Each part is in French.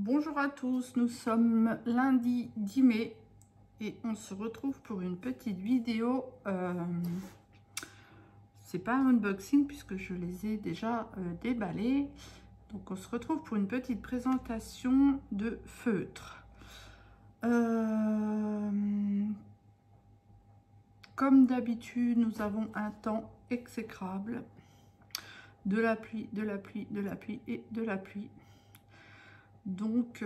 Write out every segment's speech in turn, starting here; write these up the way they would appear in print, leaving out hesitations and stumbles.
Bonjour à tous, nous sommes lundi 10 mai et on se retrouve pour une petite vidéo. C'est pas un unboxing puisque je les ai déjà déballés. Donc on se retrouve pour une petite présentation de feutres. Comme d'habitude, nous avons un temps exécrable. De la pluie, de la pluie, de la pluie et de la pluie. Donc,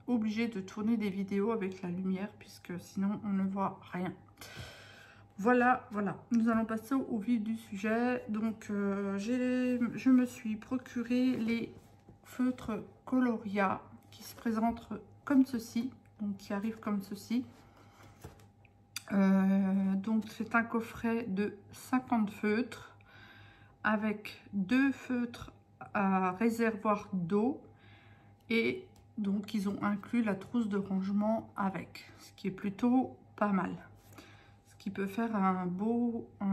obligé de tourner des vidéos avec la lumière puisque sinon on ne voit rien. Voilà, nous allons passer au vif du sujet. Donc, je me suis procuré les feutres Coloria qui se présentent comme ceci, donc qui arrivent comme ceci. Donc, c'est un coffret de 50 feutres avec 2 feutres à réservoir d'eau et donc ils ont inclus la trousse de rangement avec, ce qui est plutôt pas mal, ce qui peut faire un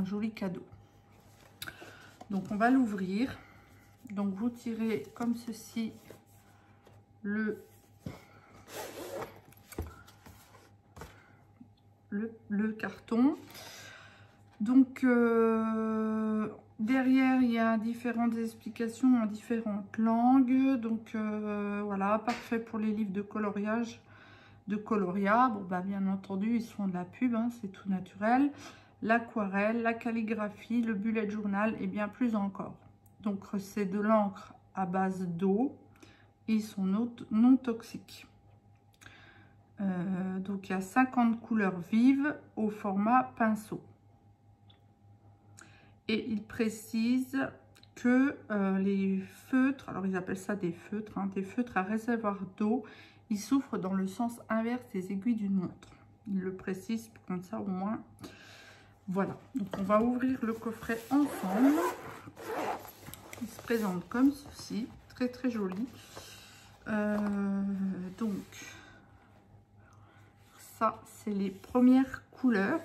joli cadeau. Donc on va l'ouvrir. Donc vous tirez comme ceci le carton. Donc derrière il y a différentes explications en différentes langues. Donc voilà, parfait pour les livres de coloriage de Coloria. Bon bah bien entendu ils font de la pub, hein, c'est tout naturel. L'aquarelle, la calligraphie, le bullet journal et bien plus encore. Donc c'est de l'encre à base d'eau et ils sont non toxiques. Donc il y a 50 couleurs vives au format pinceau. Et il précise que les feutres, alors ils appellent ça des feutres, hein, des feutres à réservoir d'eau, ils souffrent dans le sens inverse des aiguilles d'une montre. Il le précise comme ça au moins. Voilà, donc on va ouvrir le coffret ensemble. Il se présente comme ceci, très très joli. Donc ça c'est les premières couleurs.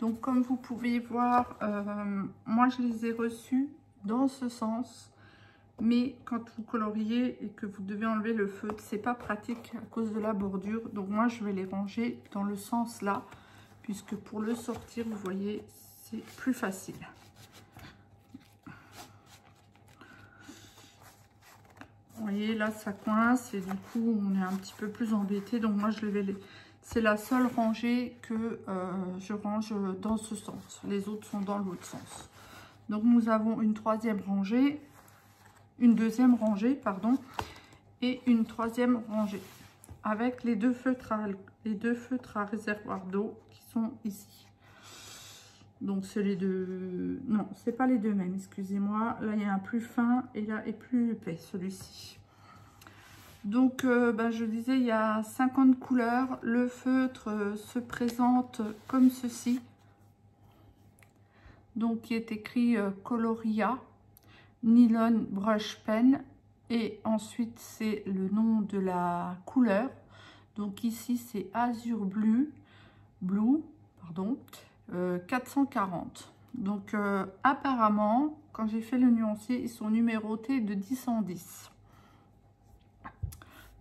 Donc comme vous pouvez voir, moi je les ai reçus dans ce sens, mais quand vous coloriez et que vous devez enlever le feutre, c'est pas pratique à cause de la bordure. Donc moi je vais les ranger dans le sens là, puisque pour le sortir, vous voyez, c'est plus facile. Vous voyez là ça coince et du coup on est un petit peu plus embêté. Donc moi je vais les... C'est la seule rangée que je range dans ce sens. Les autres sont dans l'autre sens. Donc nous avons une deuxième rangée, pardon, et une troisième rangée avec les deux feutres à réservoir d'eau qui sont ici. Donc c'est les deux, non, c'est pas les deux mêmes, excusez-moi. Là il y a un plus fin et là est plus épais, celui-ci. Donc, je disais, il y a 50 couleurs. Le feutre se présente comme ceci. Donc, qui est écrit Coloria, Nylon Brush Pen. Et ensuite, c'est le nom de la couleur. Donc, ici, c'est Azure Blue, 440. Donc, apparemment, quand j'ai fait le nuancier, ils sont numérotés de 10 en 10.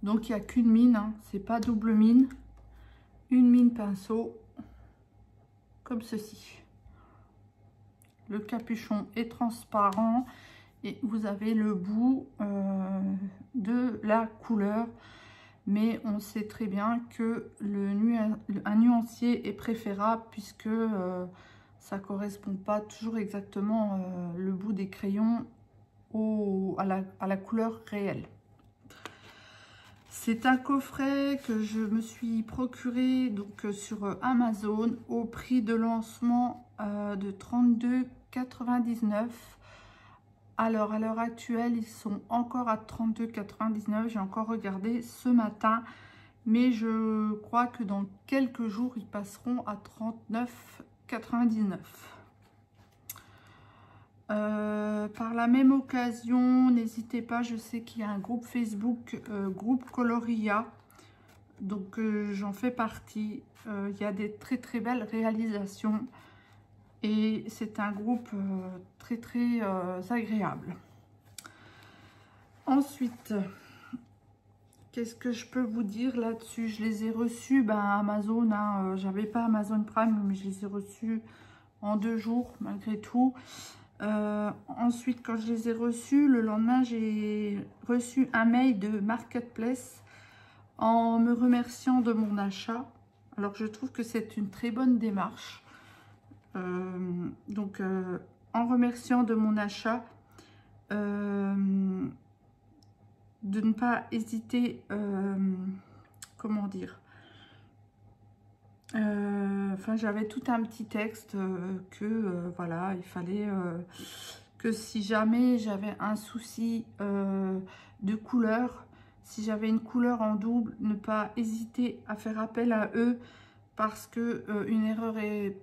Donc, il n'y a qu'une mine, hein, c'est pas double mine. Une mine pinceau, comme ceci. Le capuchon est transparent et vous avez le bout de la couleur. Mais on sait très bien que un nuancier est préférable puisque ça ne correspond pas toujours exactement le bout des crayons à la couleur réelle. C'est un coffret que je me suis procuré donc sur Amazon au prix de lancement de 32,99 €. Alors à l'heure actuelle, ils sont encore à 32,99 €. J'ai encore regardé ce matin, mais je crois que dans quelques jours, ils passeront à 39,99 €. Par la même occasion, n'hésitez pas, je sais qu'il y a un groupe Facebook, groupe Coloria, donc j'en fais partie. Il y a des très très belles réalisations et c'est un groupe très très agréable. Ensuite, qu'est-ce que je peux vous dire là-dessus? Je les ai reçus, ben, Amazon, hein, j'avais pas Amazon Prime, mais je les ai reçus en 2 jours, malgré tout. Ensuite, quand je les ai reçus, le lendemain, j'ai reçu un mail de Marketplace en me remerciant de mon achat. Alors, je trouve que c'est une très bonne démarche. En remerciant de mon achat, de ne pas hésiter, comment dire, enfin j'avais tout un petit texte voilà, il fallait que si jamais j'avais un souci de couleur, si j'avais une couleur en double, ne pas hésiter à faire appel à eux, parce que une erreur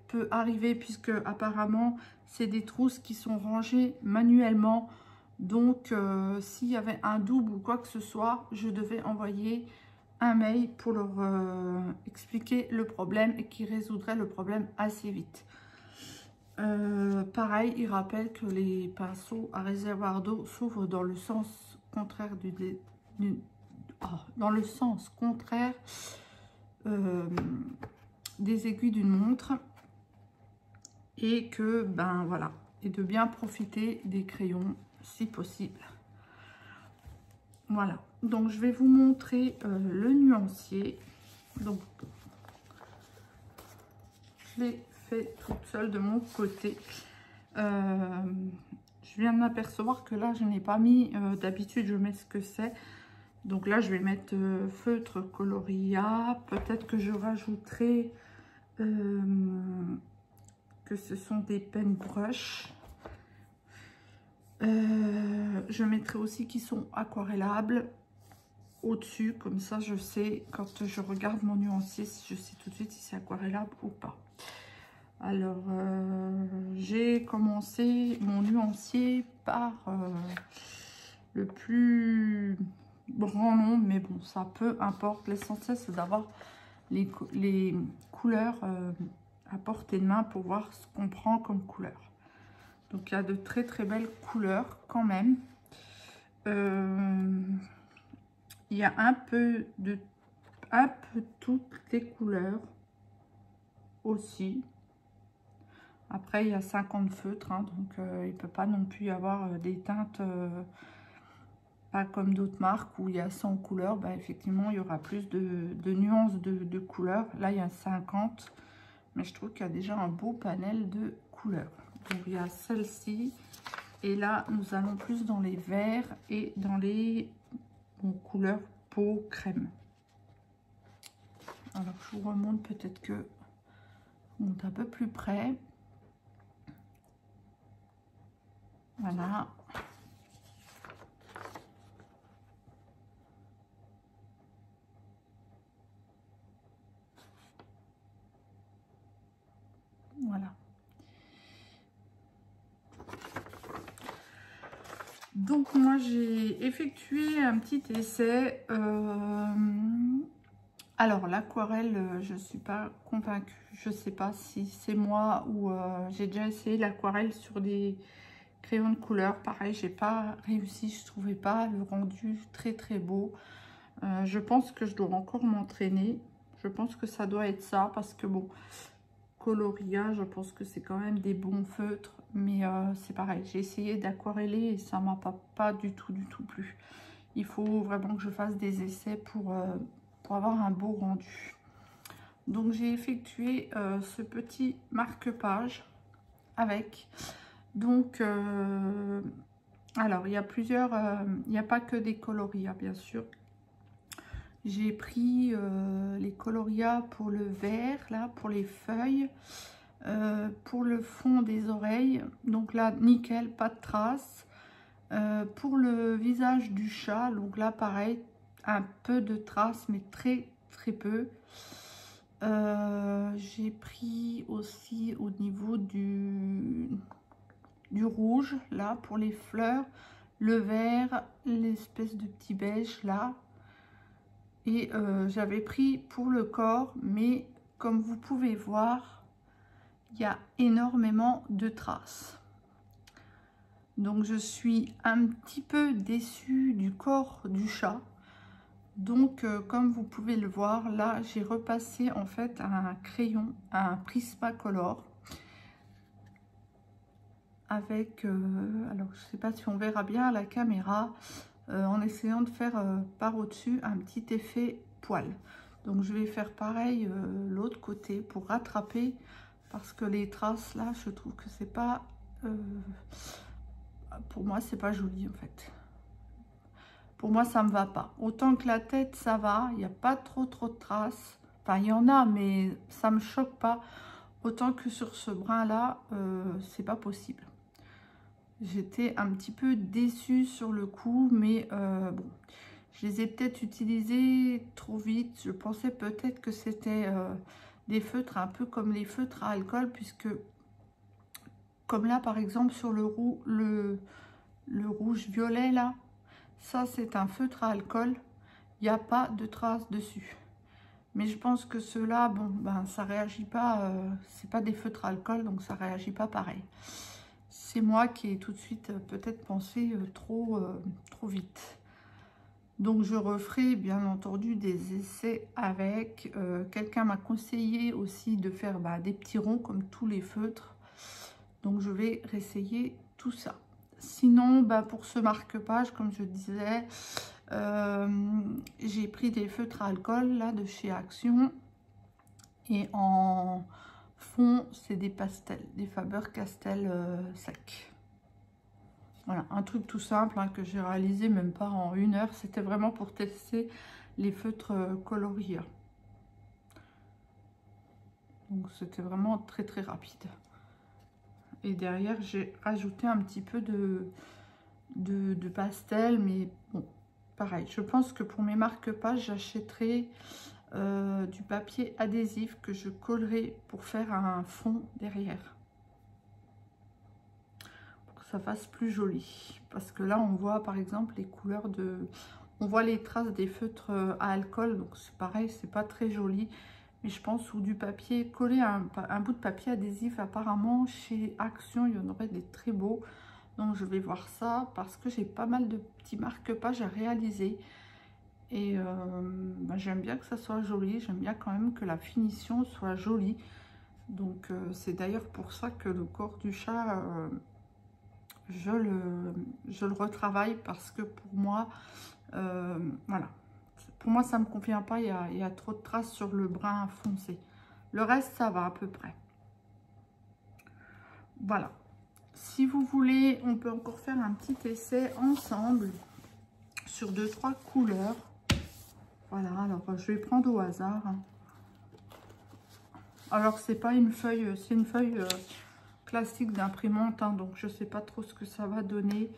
peut arriver, puisque apparemment c'est des trousses qui sont rangées manuellement. Donc s'il y avait un double ou quoi que ce soit, je devais envoyer un mail pour leur expliquer le problème et qui résoudrait le problème assez vite. Pareil, il rappelle que les pinceaux à réservoir d'eau s'ouvrent dans le sens contraire des aiguilles d'une montre, et que ben voilà, et de bien profiter des crayons si possible. Voilà, donc je vais vous montrer le nuancier. Donc je l'ai fait toute seule de mon côté. Je viens de m'apercevoir que là je n'ai pas mis, d'habitude je mets ce que c'est. Donc là je vais mettre feutre Coloria. Peut-être que je rajouterai que ce sont des pen brush. Je mettrai aussi qui sont aquarellables au-dessus, comme ça je sais, quand je regarde mon nuancier, je sais tout de suite si c'est aquarellable ou pas. Alors j'ai commencé mon nuancier par le plus grand nombre, mais bon, ça peu importe. L'essentiel c'est d'avoir les couleurs à portée de main pour voir ce qu'on prend comme couleur. Donc il y a de très très belles couleurs quand même. Il y a un peu toutes les couleurs aussi. Après il y a 50 feutres, hein, donc il ne peut pas non plus y avoir des teintes pas comme d'autres marques où il y a 100 couleurs. Bah, effectivement il y aura plus de nuances de couleurs. Là il y a 50, mais je trouve qu'il y a déjà un beau panel de couleurs. Donc il y a celle-ci, et là nous allons plus dans les verts et dans les couleurs peau crème. Alors je vous remonte, peut-être que on monte un peu plus près. Voilà. Voilà. Donc moi j'ai effectué un petit essai. Alors l'aquarelle, je ne suis pas convaincue. Je ne sais pas si c'est moi ou j'ai déjà essayé l'aquarelle sur des crayons de couleur. Pareil, j'ai pas réussi. Je trouvais pas le rendu très très beau. Je pense que je dois encore m'entraîner. Je pense que ça doit être ça, parce que bon, Coloria, je pense que c'est quand même des bons feutres, mais c'est pareil, j'ai essayé d'aquareller et ça m'a pas du tout plu. Il faut vraiment que je fasse des essais pour avoir un beau rendu. Donc j'ai effectué ce petit marque-page avec, donc alors il y a plusieurs, il n'y a pas que des Coloria bien sûr. J'ai pris les Coloria pour le vert, là, pour les feuilles, pour le fond des oreilles. Donc là, nickel, pas de traces. Pour le visage du chat, donc là, pareil, un peu de traces, mais très, très peu. J'ai pris aussi au niveau du rouge, là, pour les fleurs, le vert, l'espèce de petit beige, là. Et j'avais pris pour le corps, mais comme vous pouvez voir, il y a énormément de traces. Donc je suis un petit peu déçue du corps du chat. Donc comme vous pouvez le voir, là j'ai repassé en fait un crayon, un Prismacolor. Avec, alors je sais pas si on verra bien à la caméra, en essayant de faire par au-dessus un petit effet poil. Donc je vais faire pareil l'autre côté pour rattraper, parce que les traces là, je trouve que c'est pas, pour moi c'est pas joli en fait. Pour moi ça me va pas. Autant que la tête ça va, il n'y a pas trop de traces. Enfin il y en a mais ça me choque pas. Autant que sur ce brin là, c'est pas possible. J'étais un petit peu déçue sur le coup, mais bon, je les ai peut-être utilisés trop vite. Je pensais peut-être que c'était des feutres un peu comme les feutres à alcool, puisque comme là par exemple sur le rouge violet là, ça c'est un feutre à alcool, il n'y a pas de traces dessus. Mais je pense que ceux-là, bon, ben ça réagit pas, c'est pas des feutres à alcool, donc ça réagit pas pareil. C'est moi qui ai tout de suite peut-être pensé trop vite. Donc je referai bien entendu des essais avec. Quelqu'un m'a conseillé aussi de faire des petits ronds comme tous les feutres. Donc je vais réessayer tout ça. Sinon, pour ce marque-page, comme je disais, j'ai pris des feutres à alcool là de chez Action. Et en fond, c'est des pastels, des Faber-Castell secs. Voilà, un truc tout simple hein, que j'ai réalisé même pas en 1 heure. C'était vraiment pour tester les feutres coloris. Donc c'était vraiment très rapide. Et derrière, j'ai rajouté un petit peu de pastel. Mais bon, pareil. Je pense que pour mes marque-pages, j'achèterai du papier adhésif que je collerai pour faire un fond derrière. Ça fasse plus joli, parce que là on voit par exemple les couleurs on voit les traces des feutres à alcool, donc c'est pareil, c'est pas très joli, mais je pense, ou du papier, coller un bout de papier adhésif, apparemment chez Action il y en aurait des très beaux, donc je vais voir ça, parce que j'ai pas mal de petits marque-pages à réaliser, et j'aime bien que ça soit joli, j'aime bien quand même que la finition soit jolie, donc c'est d'ailleurs pour ça que le corps du chat... je le retravaille, parce que pour moi, voilà, pour moi ça me convient pas, il y a trop de traces sur le brun foncé. Le reste ça va à peu près. Voilà, si vous voulez on peut encore faire un petit essai ensemble sur 2-3 couleurs. Voilà, alors je vais prendre au hasard. Alors c'est pas une feuille, c'est une feuille classique d'imprimante, hein, donc je sais pas trop ce que ça va donner,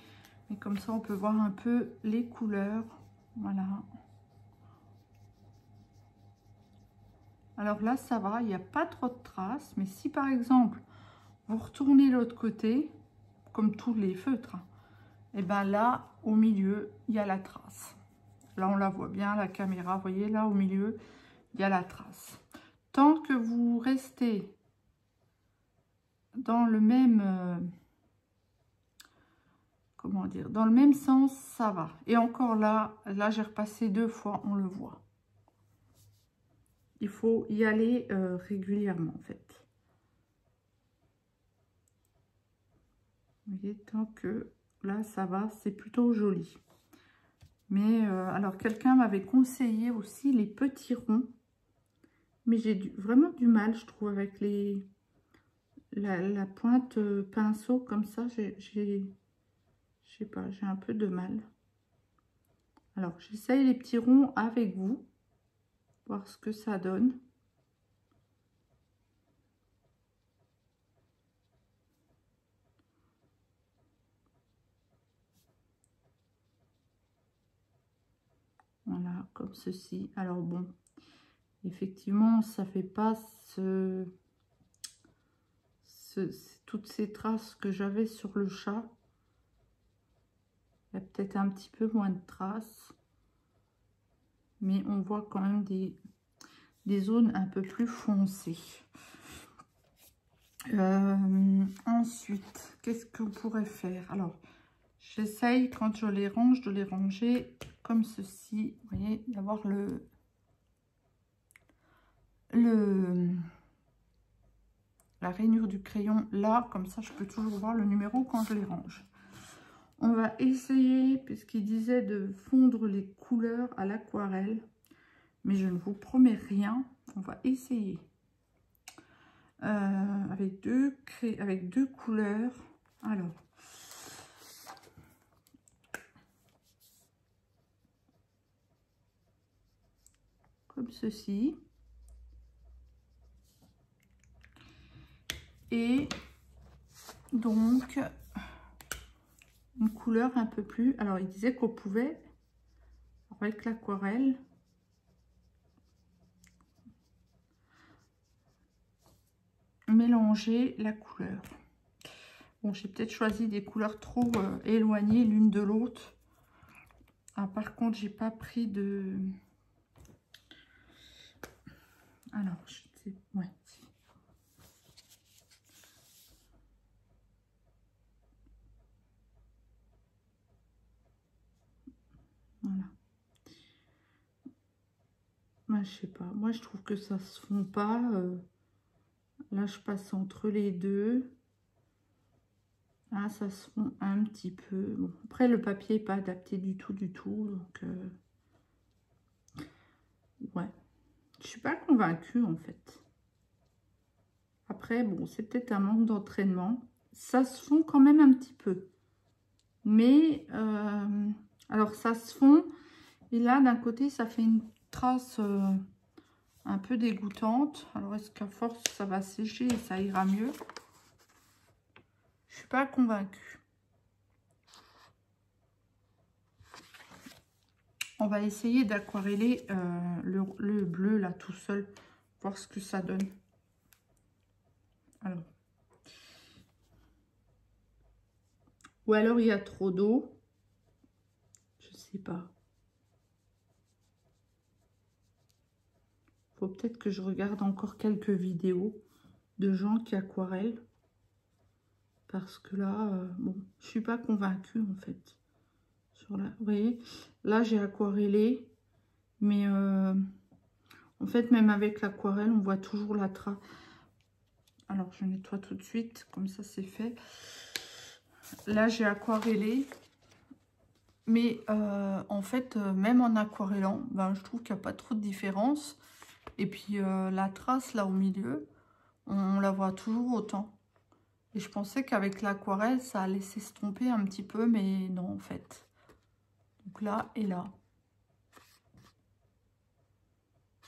mais comme ça on peut voir un peu les couleurs. Voilà, alors là ça va, il n'y a pas trop de traces, mais si par exemple vous retournez l'autre côté comme tous les feutres, et ben là au milieu il y a la trace. Là on la voit bien, la caméra, vous voyez là au milieu il y a la trace. Tant que vous restez dans le même comment dire, dans le même sens, ça va. Et encore là j'ai repassé 2 fois, on le voit. Il faut y aller régulièrement en fait. Vous voyez, tant que là ça va, c'est plutôt joli. Mais alors quelqu'un m'avait conseillé aussi les petits ronds, mais j'ai vraiment du mal, je trouve, avec la pointe pinceau comme ça. Je sais pas, j'ai un peu de mal. Alors j'essaye les petits ronds avec vous, voir ce que ça donne. Voilà, comme ceci. Alors bon, effectivement, ça fait pas toutes ces traces que j'avais sur le chat. Il y a peut-être un petit peu moins de traces, mais on voit quand même des zones un peu plus foncées. Ensuite, qu'est-ce qu'on pourrait faire? Alors, J'essaye quand je les range de les ranger comme ceci, vous voyez, d'avoir la rainure du crayon là, comme ça je peux toujours voir le numéro quand je les range. On va essayer, puisqu'il disait de fondre les couleurs à l'aquarelle, mais je ne vous promets rien. On va essayer avec deux couleurs. Alors, comme ceci. Et donc, une couleur un peu plus... Alors, il disait qu'on pouvait, avec l'aquarelle, mélanger la couleur. Bon, j'ai peut-être choisi des couleurs trop éloignées l'une de l'autre. Ah, par contre, j'ai pas pris de... Alors, je sais... Ouais. Voilà. Moi, je sais pas. Moi, je trouve que ça se fond pas. Là, je passe entre les deux. Ah, ça se fond un petit peu. Bon, après, le papier n'est pas adapté du tout, Donc, ouais. Je suis pas convaincue, en fait. Après, bon, c'est peut-être un manque d'entraînement. Ça se fond quand même un petit peu. Mais, alors, ça se fond. Et là, d'un côté, ça fait une trace un peu dégoûtante. Alors, est-ce qu'à force, ça va sécher et ça ira mieux? Je suis pas convaincue. On va essayer d'aquareller le bleu là tout seul, voir ce que ça donne. Alors. Ou alors il y a trop d'eau. Je sais pas. Faut peut-être que je regarde encore quelques vidéos de gens qui aquarellent. Parce que là, bon, je suis pas convaincue en fait. Sur la, vous voyez, là j'ai aquarellé, mais en fait même avec l'aquarelle, on voit toujours la trace. Alors je nettoie tout de suite, comme ça c'est fait. Là j'ai aquarellé, mais en fait même en aquarellant, ben, je trouve qu'il n'y a pas trop de différence. Et puis la trace là au milieu, on la voit toujours autant. Et je pensais qu'avec l'aquarelle, ça allait s'estomper un petit peu, mais non en fait. Donc là et là.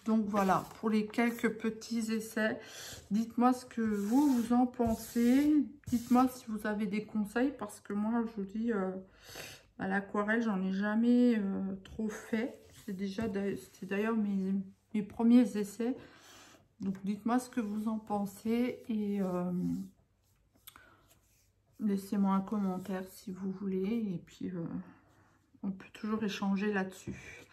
Donc voilà, pour les quelques petits essais. Dites-moi ce que vous en pensez. Dites-moi si vous avez des conseils, parce que moi, je vous dis, à l'aquarelle, j'en ai jamais trop fait. C'était d'ailleurs mes premiers essais. Donc dites-moi ce que vous en pensez et laissez-moi un commentaire si vous voulez. Et puis, on peut toujours échanger là-dessus.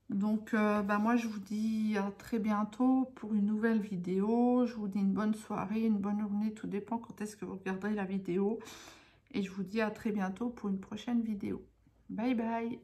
Donc, bah moi, je vous dis à très bientôt pour une nouvelle vidéo. Je vous dis une bonne soirée, une bonne journée. Tout dépend quand est-ce que vous regarderez la vidéo. Et je vous dis à très bientôt pour une prochaine vidéo. Bye bye!